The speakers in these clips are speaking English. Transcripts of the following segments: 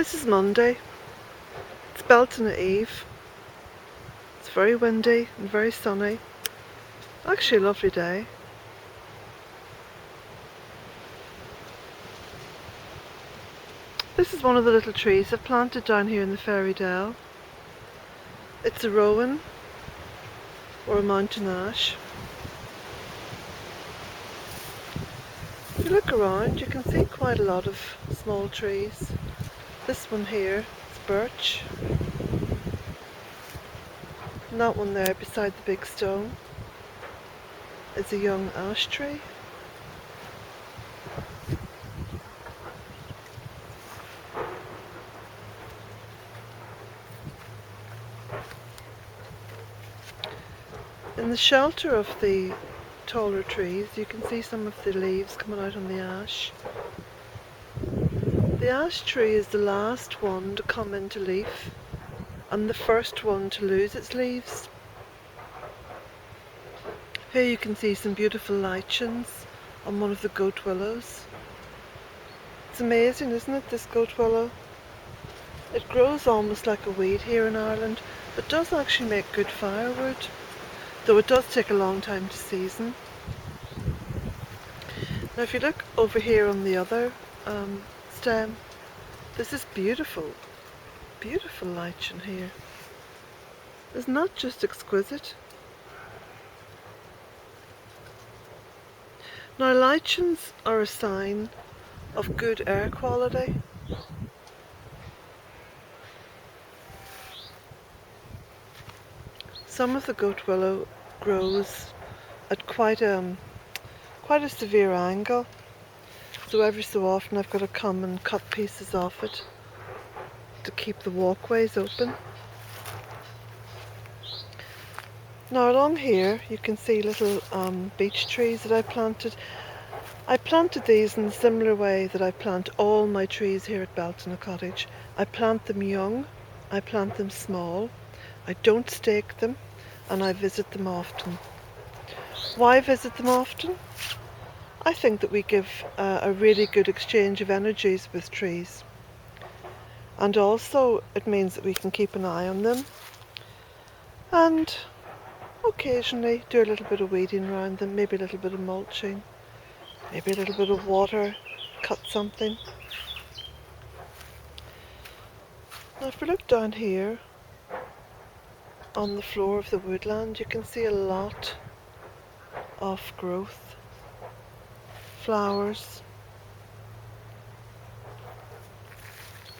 This is Monday. It's Bealtaine Eve. It's very windy and very sunny. Actually a lovely day. This is one of the little trees I've planted down here in the Fairy Dell. It's a rowan or a mountain ash. If you look around you can see quite a lot of small trees. This one here is birch. And that one there beside the big stone is a young ash tree. In the shelter of the taller trees you can see some of the leaves coming out on the ash. The ash tree is the last one to come into leaf and the first one to lose its leaves. Here you can see some beautiful lichens on one of the goat willows. It's amazing, isn't it, this goat willow? It grows almost like a weed here in Ireland, but does actually make good firewood, though it does take a long time to season. Now if you look over here on the other stem, this is beautiful, beautiful lichen here. Isn't that just exquisite? Now lichens are a sign of good air quality. Some of the goat willow grows at quite a severe angle, so every so often I've got to come and cut pieces off it to keep the walkways open. Now along here you can see little beech trees that I planted. I planted these in a similar way that I plant all my trees here at Bealtaine Cottage. I plant them young, I plant them small, I don't stake them, and I visit them often. Why visit them often? I think that we give a really good exchange of energies with trees, and also it means that we can keep an eye on them and occasionally do a little bit of weeding around them, maybe a little bit of mulching, maybe a little bit of water, cut something. Now if we look down here on the floor of the woodland you can see a lot of growth, flowers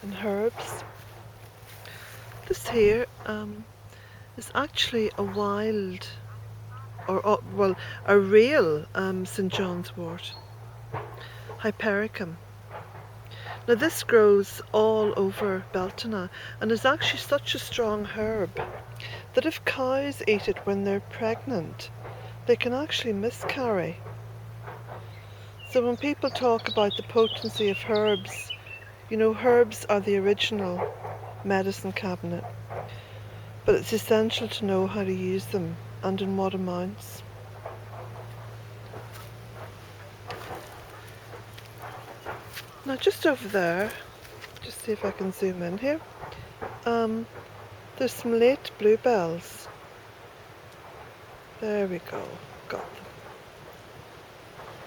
and herbs. This here is actually a wild, well, a real St. John's wort, Hypericum. Now this grows all over Bealtaine and is actually such a strong herb that if cows eat it when they're pregnant, they can actually miscarry. So when people talk about the potency of herbs, you know, herbs are the original medicine cabinet, but it's essential to know how to use them and in what amounts. Now just over there, just see if I can zoom in here, there's some late bluebells. There we go, got them.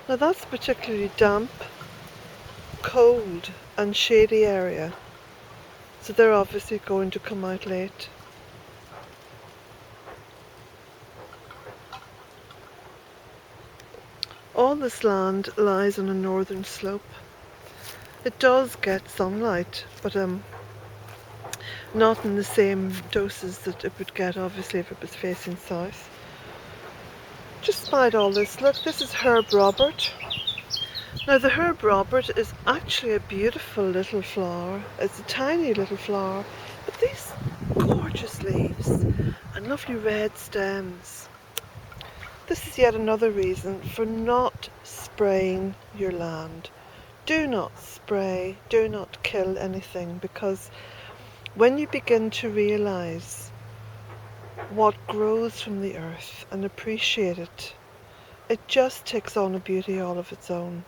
Now that's a particularly damp, cold and shady area, so they're obviously going to come out late. All this land lies on a northern slope. It does get sunlight, but not in the same doses that it would get obviously if it was facing south. Despite all this, look, this is Herb Robert. Now the Herb Robert is actually a beautiful little flower. It's a tiny little flower, but these gorgeous leaves and lovely red stems. This is yet another reason for not spraying your land. Do not spray, do not kill anything, because when you begin to realise what grows from the earth and appreciate it, it just takes on a beauty all of its own.